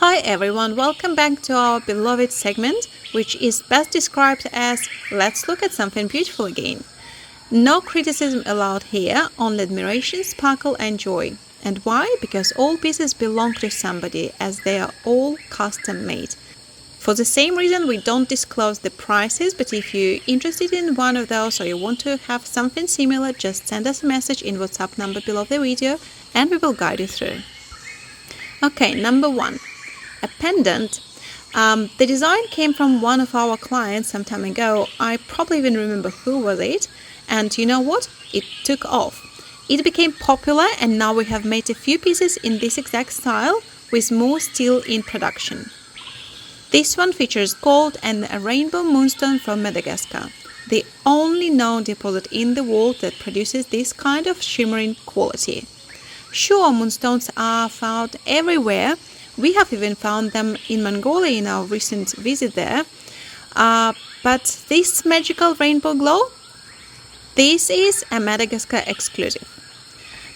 Hi everyone, welcome back to our beloved segment, which is best described as Let's Look at Something Beautiful Again. No criticism allowed here, only admiration, sparkle and joy. And why? Because all pieces belong to somebody, as they are all custom made. For the same reason, we don't disclose the prices, but if you're interested in one of those or you want to have something similar, just send us a message in WhatsApp number below the video and we will guide you through. Okay, number 1. A pendant. The design came from one of our clients some time ago. I probably even remember who was it. And you know what? It took off. It became popular and now we have made a few pieces in this exact style with more still in production. This one features gold and a rainbow moonstone from Madagascar, the only known deposit in the world that produces this kind of shimmering quality. Sure, moonstones are found everywhere. We have even found them in Mongolia in our recent visit there. But this magical rainbow glow, this is a Madagascar exclusive.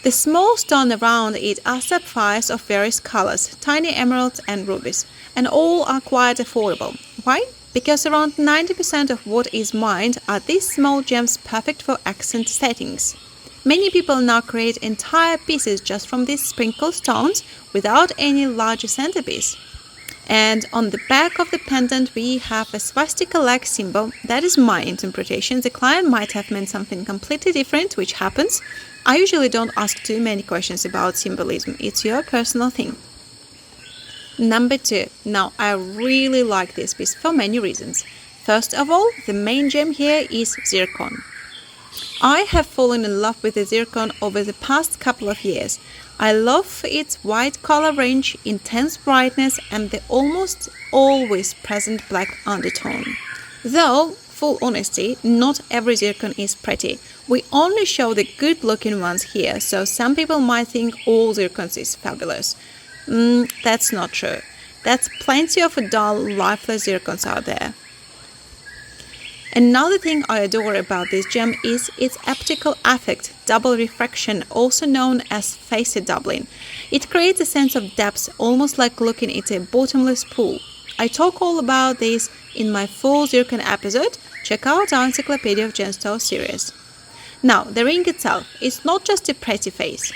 The small stone around it are sapphires of various colors, tiny emeralds and rubies, and all are quite affordable. Why? Because around 90% of what is mined are these small gems perfect for accent settings. Many people now create entire pieces just from these sprinkle stones without any larger centerpiece. And on the back of the pendant we have a swastika-like symbol. That is my interpretation. The client might have meant something completely different, which happens. I usually don't ask too many questions about symbolism. It's your personal thing. Number 2. Now, I really like this piece for many reasons. First of all, the main gem here is zircon. I have fallen in love with the zircon over the past couple of years. I love its wide color range, intense brightness and the almost always present black undertone. Though, full honesty, not every zircon is pretty. We only show the good looking ones here, so some people might think all zircons is fabulous. That's not true. There's plenty of dull, lifeless zircons out there. Another thing I adore about this gem is its optical effect, double refraction, also known as phased doubling. It creates a sense of depth, almost like looking at a bottomless pool. I talk all about this in my full zircon episode. Check out our Encyclopedia of Gemstones series. Now, the ring itself is not just a pretty face.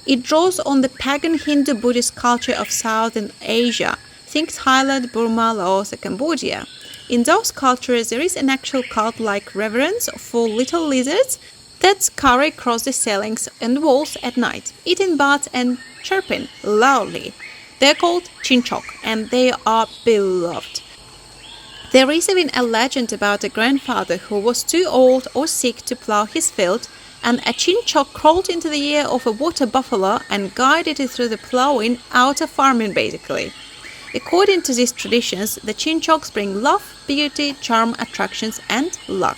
It draws on the pagan Hindu Buddhist culture of Southern Asia. Think Thailand, Burma, Laos, and Cambodia. In those cultures, there is an actual cult-like reverence for little lizards that scurry across the ceilings and walls at night, eating buds and chirping loudly. They're called chinchok, and they are beloved. There is even a legend about a grandfather who was too old or sick to plow his field, and a chinchok crawled into the ear of a water buffalo and guided it through the plowing out of farming basically. According to these traditions, the chinchoks bring love, beauty, charm, attractions, and luck.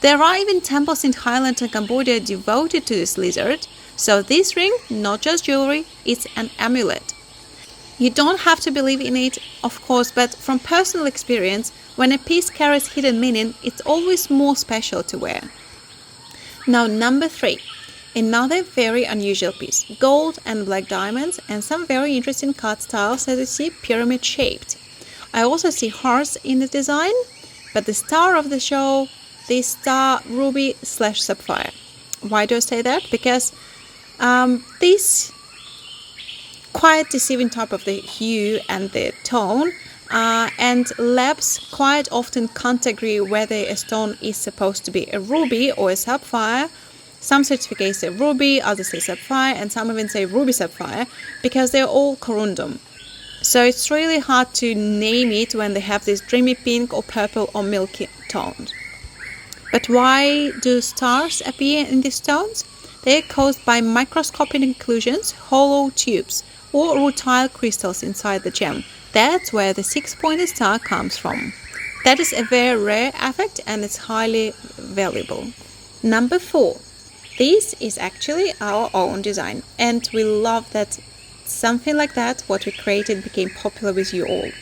There are even temples in Thailand and Cambodia devoted to this lizard, so this ring, not just jewelry, is an amulet. You don't have to believe in it, of course, but from personal experience, when a piece carries hidden meaning, it's always more special to wear. Now, number 3. Another very unusual piece, gold and black diamonds and some very interesting cut styles as you see, pyramid shaped. I also see hearts in the design, but the star of the show, this star ruby/sapphire. Why do I say that? Because this quite deceiving type of the hue and the tone and labs quite often can't agree whether a stone is supposed to be a ruby or a sapphire. Some certificates say ruby, others say sapphire, and some even say ruby sapphire because they're all corundum. So it's really hard to name it when they have this dreamy pink or purple or milky tones. But why do stars appear in these stones? They are caused by microscopic inclusions, hollow tubes, or rutile crystals inside the gem. That's where the 6-pointed star comes from. That is a very rare effect and it's highly valuable. Number 4. This is actually our own design, and we love that something like that, what we created, became popular with you all.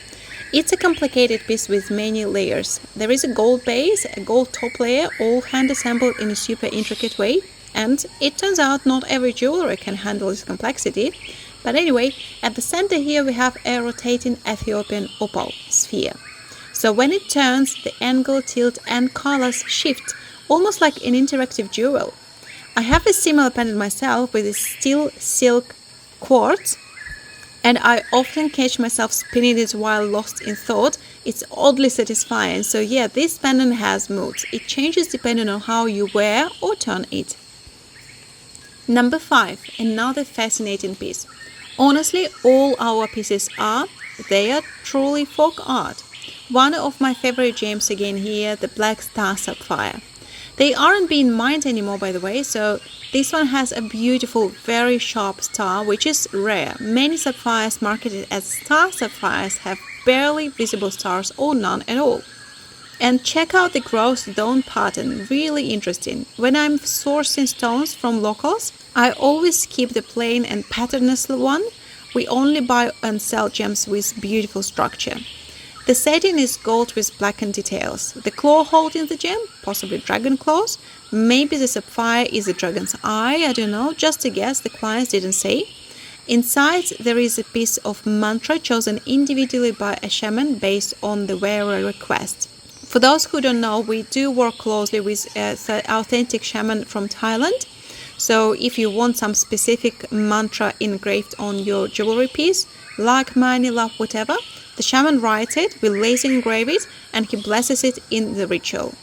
It's a complicated piece with many layers. There is a gold base, a gold top layer, all hand assembled in a super intricate way. And it turns out not every jewelry can handle this complexity. But anyway, at the center here we have a rotating Ethiopian opal sphere. So when it turns, the angle, tilt and colors shift, almost like an interactive jewel. I have a similar pendant myself with a steel silk quartz, and I often catch myself spinning it while lost in thought. It's oddly satisfying. So yeah, this pendant has moods. It changes depending on how you wear or turn it. Number 5, another fascinating piece. Honestly, all our pieces are. They are truly folk art. One of my favorite gems again here, the Black Star Sapphire. They aren't being mined anymore, by the way, so this one has a beautiful, very sharp star, which is rare. Many sapphires marketed as star sapphires have barely visible stars or none at all. And check out the gross dome pattern, really interesting. When I'm sourcing stones from locals, I always skip the plain and patternless one. We only buy and sell gems with beautiful structure. The setting is gold with blackened details. The claw holding the gem, possibly dragon claws. Maybe the sapphire is a dragon's eye, I don't know, just a guess, the clients didn't say. Inside there is a piece of mantra chosen individually by a shaman based on the wearer request. For those who don't know, we do work closely with an authentic shaman from Thailand. So if you want some specific mantra engraved on your jewelry piece, like money, love, whatever, the shaman writes it, will laser engrave it, and he blesses it in the ritual.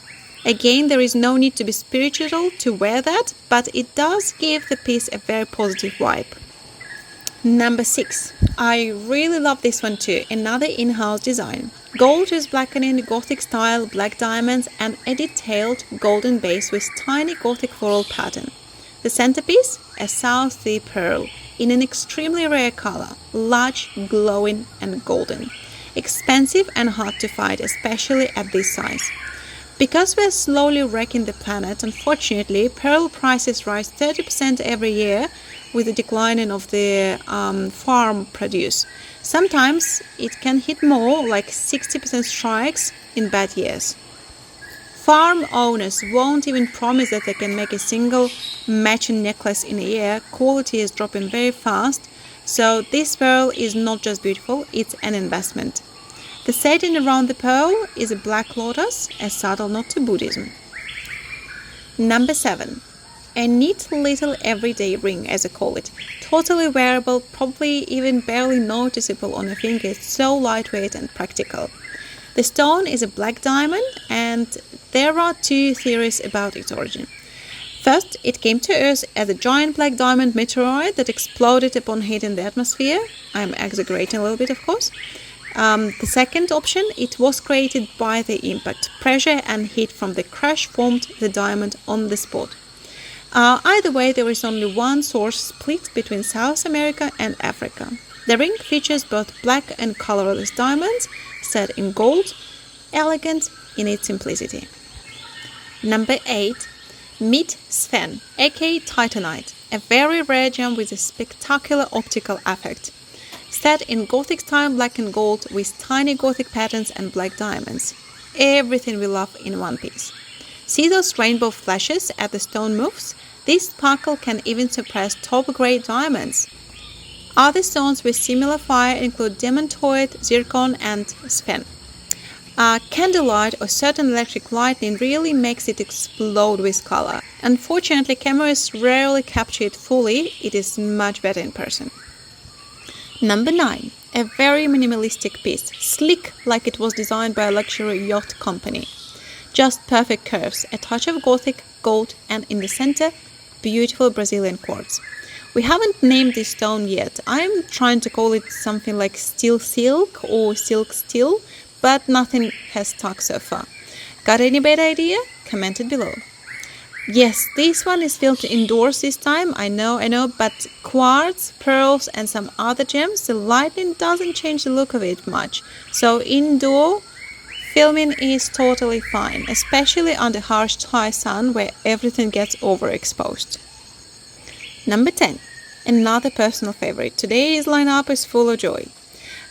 Again, there is no need to be spiritual to wear that, but it does give the piece a very positive vibe. Number 6. I really love this one too, another in-house design. Gold with blackening, Gothic style, black diamonds, and a detailed golden base with tiny Gothic floral pattern. The centerpiece, a South Sea pearl, in an extremely rare color, large, glowing and golden. Expensive and hard to find, especially at this size. Because we're slowly wrecking the planet, unfortunately, pearl prices rise 30% every year with the declining of the farm produce. Sometimes it can hit more, like 60% strikes in bad years. Farm owners won't even promise that they can make a single matching necklace in a year. Quality is dropping very fast. So this pearl is not just beautiful, it's an investment. The setting around the pearl is a black lotus, a subtle nod to Buddhism. Number 7. A neat little everyday ring, as I call it. Totally wearable, probably even barely noticeable on a finger. It's so lightweight and practical. The stone is a black diamond, and there are 2 theories about its origin. First, it came to Earth as a giant black diamond meteorite that exploded upon hitting the atmosphere. I'm exaggerating a little bit, of course. The second option, it was created by the impact. Pressure and heat from the crash formed the diamond on the spot. Either way, there is only one source split between South America and Africa. The ring features both black and colorless diamonds set in gold, elegant in its simplicity. Number 8. Meet Sven, aka Titanite, a very rare gem with a spectacular optical effect. Set in Gothic style black and gold with tiny Gothic patterns and black diamonds. Everything we love in one piece. See those rainbow flashes as the stone moves? This sparkle can even surpass top-grade diamonds. Other stones with similar fire include demantoid, zircon, and Sven. Candlelight or certain electric lightning really makes it explode with color. Unfortunately, cameras rarely capture it fully. It is much better in person. Number 9. A very minimalistic piece, sleek like it was designed by a luxury yacht company. Just perfect curves, a touch of Gothic, gold, and in the center, beautiful Brazilian quartz. We haven't named this stone yet. I'm trying to call it something like steel silk or silk steel, but nothing has stuck so far. Got any better idea? Comment it below. Yes, this one is filmed indoors this time, I know, but quartz, pearls and some other gems, the lighting doesn't change the look of it much. So indoor filming is totally fine, especially under harsh Thai sun where everything gets overexposed. Number 10. Another personal favorite. Today's lineup is full of joy.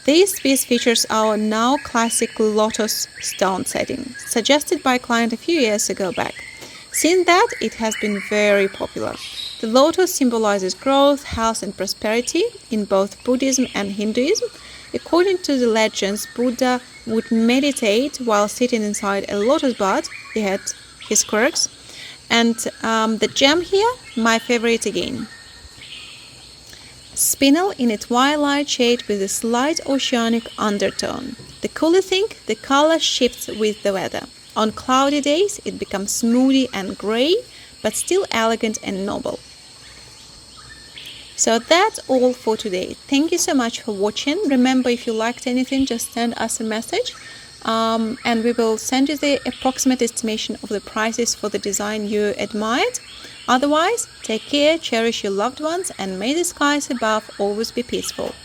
This piece features our now classic lotus stone setting, suggested by a client a few years ago back. Since that, it has been very popular. The lotus symbolizes growth, health, and prosperity in both Buddhism and Hinduism. According to the legends, Buddha would meditate while sitting inside a lotus bud. He had his quirks. And the gem here, my favorite again. Spinel in a twilight shade with a slight oceanic undertone. The cooler thing, the color shifts with the weather. On cloudy days, it becomes smoothie and gray, but still elegant and noble. So that's all for today. Thank you so much for watching. Remember, if you liked anything, just send us a message, and we will send you the approximate estimation of the prices for the design you admired. Otherwise, take care, cherish your loved ones, and may the skies above always be peaceful.